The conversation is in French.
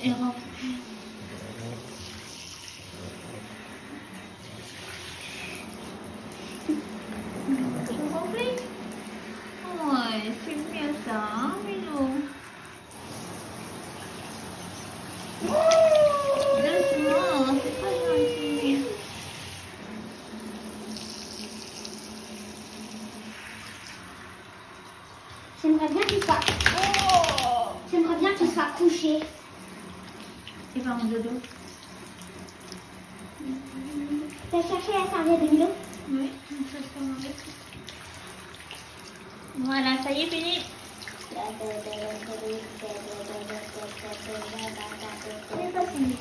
est remplie. C'est rempli? Ouais, c'est bien ça, hein, Milo? Doucement, c'est pas gentil. J'aimerais bien qu'il soit... J'aimerais bien qu'il soit couché. Il va en dodo. T'as cherché la serviette de Milo? Oui, on peut se commander. Voilà, ça y est, fini. C'est pas fini.